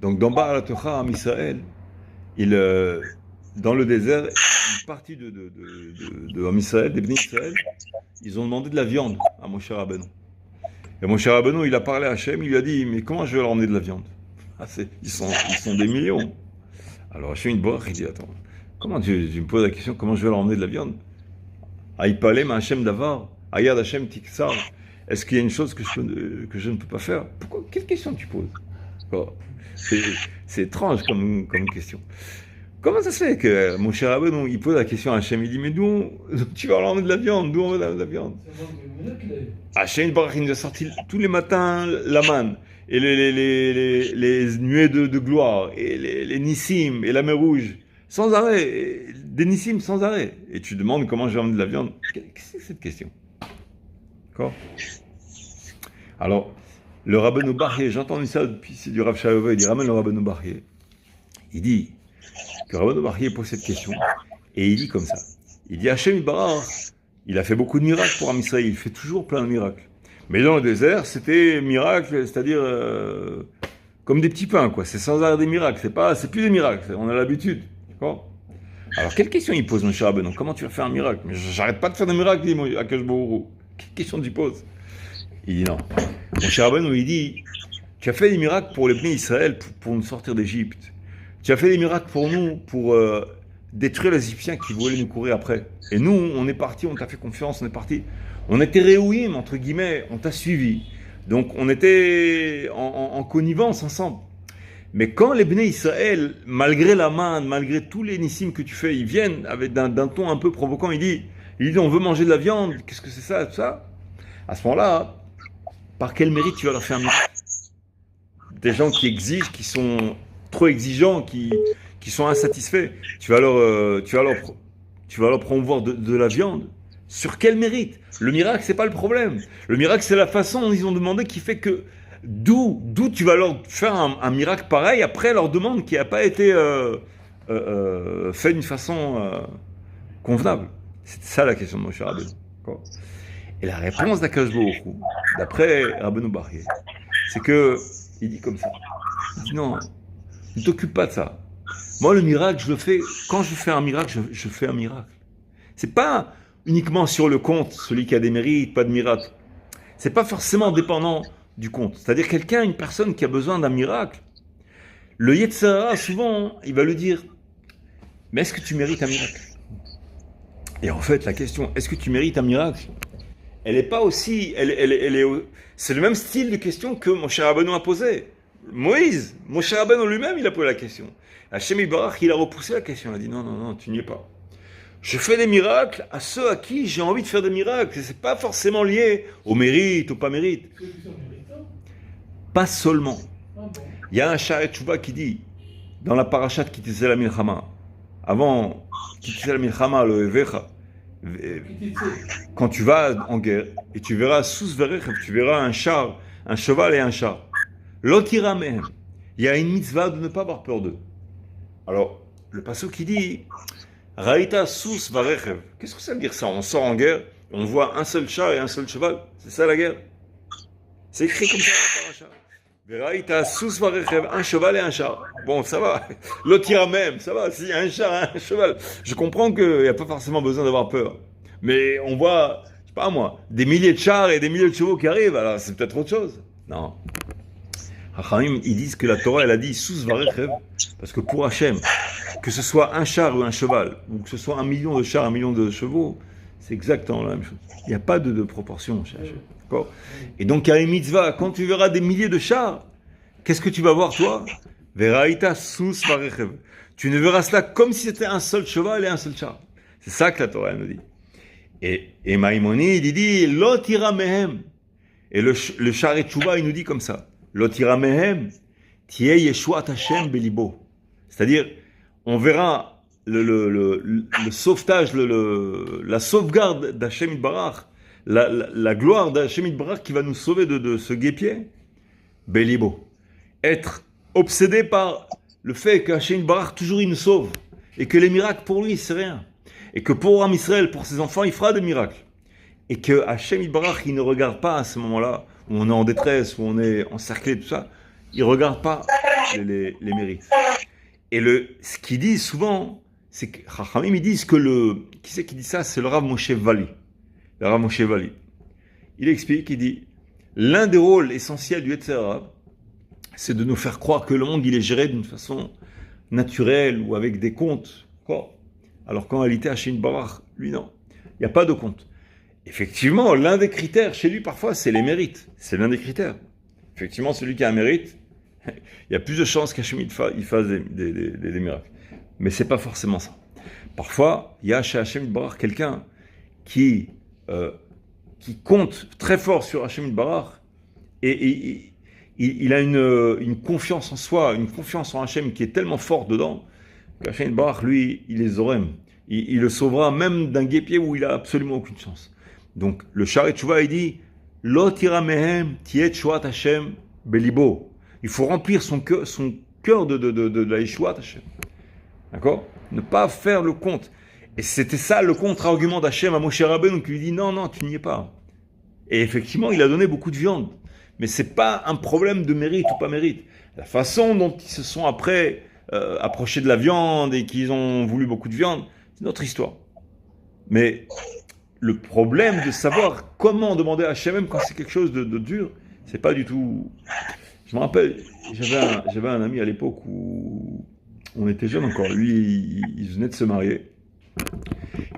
Donc dans Baal HaTocha, en Israël, il, dans le désert, une partie de Am Israël, des Bnei Israël, ils ont demandé de la viande à Moshe Rabbeinu. Et Moshe Rabbeinu, il a parlé à Hachem, il lui a dit, mais comment je vais leur emmener de la viande? Ils sont des millions. Alors Hachem, il dit, attends, comment tu me poses la question, comment je vais leur emmener de la viande? Aïpalem Hachem Davar, Ayad Hachem Tiksar. Est-ce qu'il y a une chose que je ne peux pas faire? Pourquoi? Quelle question tu poses? Oh, c'est étrange comme question. Comment ça se fait que mon cher Rabbeinu, il pose la question à Hachem, il dit, mais d'où tu vas leur emmener de la viande? D'où on va de la viande? Hachem Baruch, il nous a sorti tous les matins la manne, et les nuées de gloire, et les nissim, et la mer rouge, sans arrêt, et des nissim sans arrêt. Et tu demandes comment je vais emmener de la viande? Qu'est-ce que c'est cette question? D'accord? Alors, le Rabbeinu Bachye, j'ai entendu ça depuis, c'est du Rav Shalom, il dit, ramène le Rabbeinu Bachye. Il dit que Rabbeinu Bachye pose cette question, et il dit comme ça. Il dit, Hachem Barach, il a fait beaucoup de miracles pour Am Israël, il fait toujours plein de miracles. Mais dans le désert, c'était miracle, c'est-à-dire comme des petits pains, quoi. C'est sans arrêt des miracles, c'est plus des miracles, on a l'habitude. D'accord? Alors, quelle question il pose, mon cher Rabbeinu? Comment tu vas faire un miracle? Mais j'arrête pas de faire des miracles, dit Akash Baruch Hu. Quelle question tu poses? Il dit non. Mon cher Rabbeinu, il dit, tu as fait des miracles pour les Bnei Israël pour nous sortir d'Égypte. Tu as fait des miracles pour nous, pour détruire les Égyptiens qui voulaient nous courir après. Et nous, on est partis, on t'a fait confiance, on est partis. On était réouïm, entre guillemets, on t'a suivi. Donc on était en connivence ensemble. Mais quand les Bnei Israël, malgré la manne, malgré tous les nissim que tu fais, ils viennent avec d'un ton un peu provoquant, il dit, on veut manger de la viande, qu'est-ce que c'est ça, tout ça? À ce moment-là, par quel mérite tu vas leur faire un miracle? Des gens qui exigent, qui sont trop exigeants, qui sont insatisfaits, tu vas leur promouvoir de la viande. Sur quel mérite? Le miracle, c'est pas le problème. Le miracle, c'est la façon dont ils ont demandé qui fait que d'où tu vas leur faire un miracle pareil après leur demande qui n'a pas été fait d'une façon convenable. C'est ça la question de Moshe Rabbeinu. Et la réponse d'Akash Baruch Hu, d'après Rabbeinu Bachye, c'est que il dit comme ça. Il dit non, ne t'occupe pas de ça. Moi, le miracle, je le fais. Quand je fais un miracle, je fais un miracle. C'est pas uniquement sur le compte, celui qui a des mérites, pas de miracle. C'est pas forcément dépendant du compte. C'est-à-dire une personne qui a besoin d'un miracle. Le Yetzer Hara, souvent, il va lui dire, mais est-ce que tu mérites un miracle? Et en fait, la question, est-ce que tu mérites un miracle? Elle n'est pas aussi, c'est le même style de question que Moshe Rabbeinu a posé. Moshe Rabbeinu lui-même, il a posé la question. Hachem Barach, il a repoussé la question. Il a dit non, tu n'y es pas. Je fais des miracles à ceux à qui j'ai envie de faire des miracles. C'est pas forcément lié au mérite, au pas mérite. Pas seulement. Il y a un Sha'ar Tshuva qui dit, dans la parashat Kitizeh la Milchama, avant Kitizeh la Milchama, le Evecha, quand tu vas en guerre, et tu verras sous Verechev, tu verras un char, un cheval et un char. L'otira mehem. Il y a une mitzvah de ne pas avoir peur d'eux. Alors, le passage qui dit, Raïta sous Varechev. Qu'est-ce que ça veut dire ça? On sort en guerre, on voit un seul char et un seul cheval. C'est ça la guerre? C'est écrit comme ça dans la paracha. Raïta sous Varechev, un cheval et un char. Bon, ça va. L'otira mehem, ça va. S'il y a un char et un cheval. Je comprends qu'il n'y a pas forcément besoin d'avoir peur. Mais on voit, je sais pas moi, des milliers de chars et des milliers de chevaux qui arrivent, alors c'est peut-être autre chose. Non. Hachamim, ils disent que la Torah, elle a dit sous Varechev, parce que pour Hachem, que ce soit un char ou un cheval, ou que ce soit 1 million de chars, 1 million de chevaux, c'est exactement la même chose. Il n'y a pas de proportion chez Hachem. D'accord? Et donc, il y a une mitzvah, quand tu verras des milliers de chars, qu'est-ce que tu vas voir, toi? Veraïta sous Varechev. Tu ne verras cela comme si c'était un seul cheval et un seul char. C'est ça que la Torah, elle nous dit. Et Maïmonide, il dit l'otira mehem. Et le Sha'ar Tshuva, il nous dit comme ça l'otira mehem, tiye yeshuat Hashem belibo. C'est-à-dire, on verra le sauvetage, la sauvegarde d'Hashem Yitbarach, la gloire d'Hashem Yitbarach qui va nous sauver de ce guêpier, belibo. Être obsédé par le fait que Hachem Yitbarach toujours il nous sauve et que les miracles pour lui c'est rien. Et que pour Am Israël, pour ses enfants, il fera des miracles. Et que Hachem Yitbarach, il ne regarde pas à ce moment-là, où on est en détresse, où on est encerclé, tout ça. ils ne regardent pas les mérites. Et ce qu'ils disent souvent, c'est que Chachamim, ils disent que qui c'est qui dit ça? C'est le Rav Moshe Vali. Le Rav Moshe Vali. Il explique, il dit, l'un des rôles essentiels du Yetzer Hara, c'est de nous faire croire que le monde, il est géré d'une façon naturelle ou avec des comptes. Quoi. Alors qu'en réalité, Hachem Barach, lui, non. Il n'y a pas de compte. Effectivement, l'un des critères chez lui, parfois, c'est les mérites. C'est l'un des critères. Effectivement, celui qui a un mérite, il y a plus de chances qu'Hachem il fasse des miracles. Mais ce n'est pas forcément ça. Parfois, il y a chez Hachem Barach quelqu'un qui compte très fort sur Hachem Barach et il a une confiance en soi, une confiance en Hachem qui est tellement forte dedans qu'Hachem Barach, lui, il les aurait. Il le sauvera même d'un guêpier où il n'a absolument aucune chance. Donc, le Sha'arei Teshuvah, il dit Lo tira mehem tiet shuat Hashem belibo. Il faut remplir son cœur de la Yeshuat Hashem. D'accord? Ne pas faire le compte. Et c'était ça le contre-argument d'Hachem à Moshe Rabbeinu qui lui dit non, tu n'y es pas. Et effectivement, il a donné beaucoup de viande. Mais ce n'est pas un problème de mérite ou pas mérite. La façon dont ils se sont après approchés de la viande et qu'ils ont voulu beaucoup de viande, c'est notre histoire. Mais le problème de savoir comment demander à Hachem, même quand c'est quelque chose de dur, c'est pas du tout... Je me rappelle, j'avais un ami à l'époque où on était jeunes encore. Lui, il venait de se marier.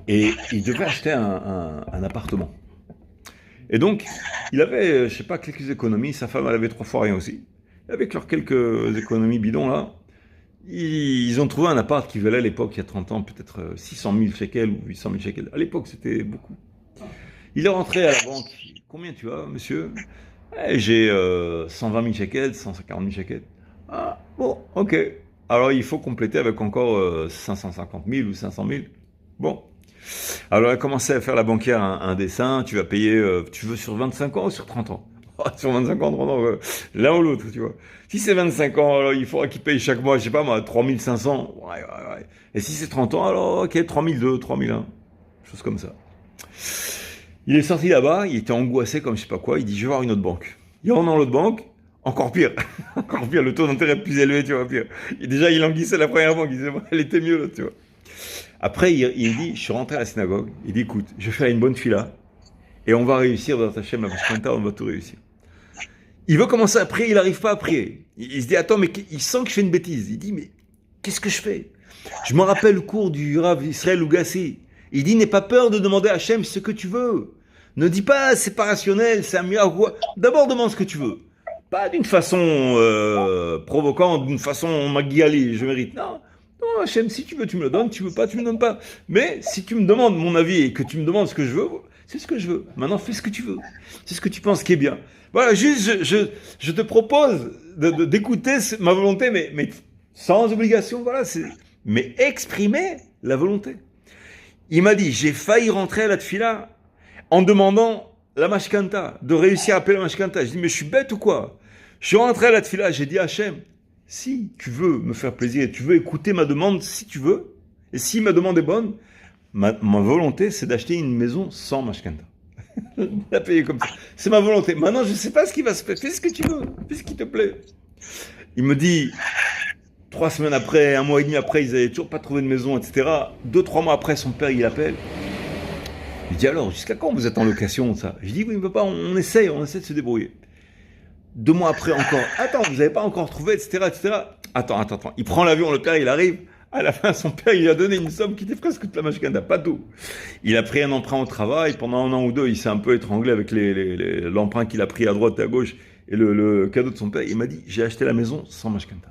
Et il devait acheter un appartement. Et donc, il avait, je sais pas, quelques économies. Sa femme, elle avait 3 fois rien aussi. Et avec leurs quelques économies bidons, là, ils ont trouvé un appart qui valait à l'époque, il y a 30 ans, peut-être 600 000 shekels ou 800 000 shekels. À l'époque, c'était beaucoup. Il est rentré à la banque. Combien tu as, monsieur? J'ai 120 000 shekels, 140 000 shekels. Ah, bon, ok. Alors, il faut compléter avec encore 550 000 ou 500 000. Bon. Alors, elle a commencé à faire la banquière un dessin. Tu vas payer, tu veux sur 25 ans ou sur 30 ans? Sur 25 ans, 30 ans, l'un ou l'autre, tu vois. Si c'est 25 ans, alors il faudra qu'il paye chaque mois, je sais pas moi, 3 500. Ouais. Et si c'est 30 ans, alors ok, 3 200, 3 001. Chose comme ça. Il est sorti là-bas, il était angoissé comme je sais pas quoi. Il dit, je vais voir une autre banque. Il rentre dans l'autre banque, encore pire. Encore pire, le taux d'intérêt plus élevé, tu vois, pire. Et déjà, il languissait la première banque, il disait, elle était mieux, l'autre, tu vois. Après, il dit, je suis rentré à la synagogue, il dit, écoute, je vais faire une bonne fila, et on va réussir dans ta chaîne, on va tout réussir. Il veut commencer à prier, il n'arrive pas à prier. Il se dit, attends, mais il sent que je fais une bêtise. Il dit, mais qu'est-ce que je fais? Je me rappelle le cours du Rav Israël Ougassi. Il dit, n'aie pas peur de demander à Hachem ce que tu veux. Ne dis pas, c'est pas rationnel, c'est un miracle. D'abord, demande ce que tu veux. Pas d'une façon provocante, d'une façon Maguiali, je mérite. Non, Hachem, si tu veux, tu me le donnes. Tu veux pas, tu me donnes pas. Mais si tu me demandes mon avis et que tu me demandes ce que je veux, c'est ce que je veux. Maintenant, fais ce que tu veux. C'est ce que tu penses qui est bien. Voilà, juste, je te propose d'écouter ma volonté, mais sans obligation, voilà. Mais exprimer la volonté. Il m'a dit, j'ai failli rentrer à la tefila en demandant la mashkanta, de réussir à payer la mashkanta. Je dis, mais je suis bête ou quoi? Je suis rentré à la tefila, j'ai dit à Hachem, si tu veux me faire plaisir et tu veux écouter ma demande, si tu veux, et si ma demande est bonne, ma volonté, c'est d'acheter une maison sans mashkanta. La payer comme ça. C'est ma volonté. Maintenant, je ne sais pas ce qui va se faire. Fais ce que tu veux. Fais ce qui te plaît. Il me dit, 3 semaines après, 1 mois et demi après, ils n'avaient toujours pas trouvé de maison, etc. 2-3 mois après, son père, il appelle. Il dit, alors, jusqu'à quand vous êtes en location, ça? Je dis, oui, mais papa, on essaie de se débrouiller. 2 mois après, encore. Attends, vous n'avez pas encore trouvé, etc. Attends. Il prend l'avion, le père, il arrive. À la fin, son père, il lui a donné une somme qui était presque toute la mashkanda, pas tout. Il a pris un emprunt au travail, pendant 1 an ou 2, il s'est un peu étranglé avec l'emprunt qu'il a pris à droite et à gauche, et le cadeau de son père. Il m'a dit, j'ai acheté la maison sans mashkanda.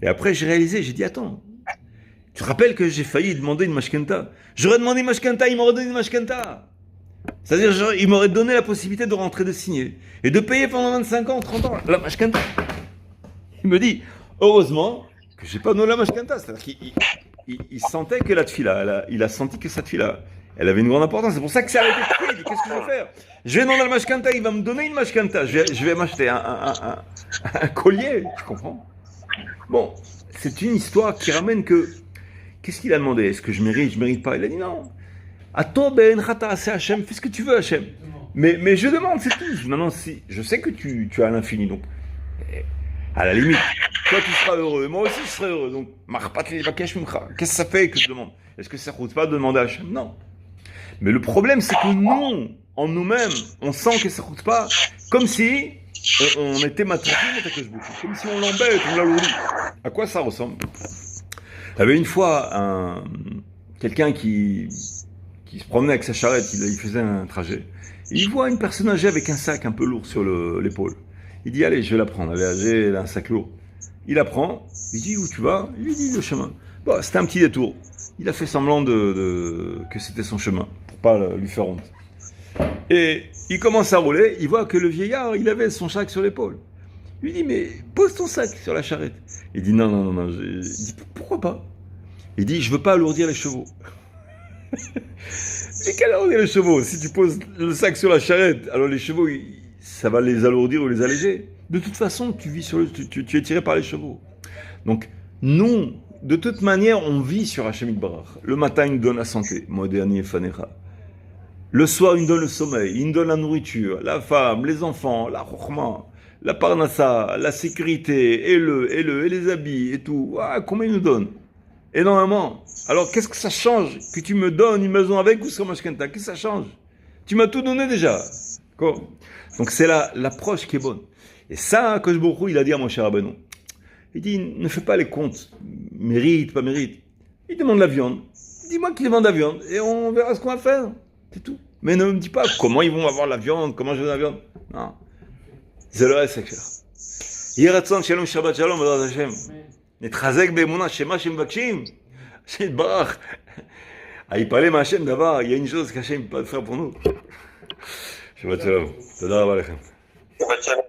Et après, j'ai réalisé, j'ai dit, attends, tu te rappelles que j'ai failli demander une mashkanda? J'aurais demandé une mashkanda, il m'aurait donné une mashkanda. C'est-à-dire, il m'aurait donné la possibilité de rentrer, de signer, et de payer pendant 25 ans, 30 ans, la mashkanda. Il me dit, heureusement, que j'ai pas donné la mashkanta, c'est-à-dire qu'il sentait que la tefila, il a senti que cette tefila, elle avait une grande importance. C'est pour ça que c'est arrêté de prier. Il dit, qu'est-ce que je vais faire? Je vais demander la mashkanta, il va me donner une mashkanta. Je vais m'acheter un collier, tu comprends? Bon, c'est une histoire qui ramène que, qu'est-ce qu'il a demandé? Est-ce que je mérite pas? Il a dit non. Attends, ben chata, c'est Hachem, fais ce que tu veux, Hachem. Mais je demande, c'est tout. Maintenant, si, je sais que tu as l'infini, donc À la limite, toi tu seras heureux, et moi aussi je serai heureux. Donc, qu'est-ce que ça fait que je demande? Est-ce que ça ne coûte pas de demander à Hachem? Non. Mais le problème, c'est que nous, en nous-mêmes, on sent que ça ne coûte pas, comme si on était matraqués, comme si on l'embête, on l'alourdit. À quoi ça ressemble? Il y avait une fois quelqu'un qui se promenait avec sa charrette, il faisait un trajet. Et il voit une personne âgée avec un sac un peu lourd sur l'épaule. Il dit, allez, je vais la prendre. Elle est âgée, elle a un sac lourd. Il la prend, il dit, où tu vas? Il lui dit, le chemin. Bon, c'était un petit détour. Il a fait semblant que c'était son chemin, pour pas lui faire honte. Et il commence à rouler, il voit que le vieillard, il avait son sac sur l'épaule. Il lui dit, mais pose ton sac sur la charrette. Il dit, non. Il dit, pourquoi pas? Il dit, je veux pas alourdir les chevaux. Et quelle alourdir les chevaux? Si tu poses le sac sur la charrette, alors les chevaux, ça va les alourdir ou les alléger. De toute façon, tu es tiré par les chevaux. Donc, nous, de toute manière, on vit sur Hachem Yitbarach. Le matin, il nous donne la santé, Modéani et Fanecha. Le soir, il nous donne le sommeil, il nous donne la nourriture, la femme, les enfants, la chokhma, la parnassa, la sécurité, et les habits, et tout. Ah, combien il nous donne? Énormément. Alors, qu'est-ce que ça change que tu me donnes une maison avec ou sur Mashkenta? Qu'est-ce que ça change? Tu m'as tout donné déjà. Quoi? Donc, c'est l'approche qui est bonne. Et ça, Kosh Baruch Hu, il a dit à Moshe Rabbeinu. Il dit, ne fais pas les comptes. Mérite, pas mérite. Il demande la viande. Dis-moi qu'il demande la viande et on verra ce qu'on va faire. C'est tout. Mais ne me dis pas comment ils vont avoir la viande, comment je veux la viande. Non. C'est le reste, c'est clair. Yeratzon shalom shabbat shalom, Baruch Hashem. Netrazek be'emuna shema shemvakshim. Hashem barach. À y parler, ma Hashem, d'abord, il y a une chose qu'Hashem peut faire pour nous. Shabbat shalom. Tada rabba lechem. Shabbat shalom.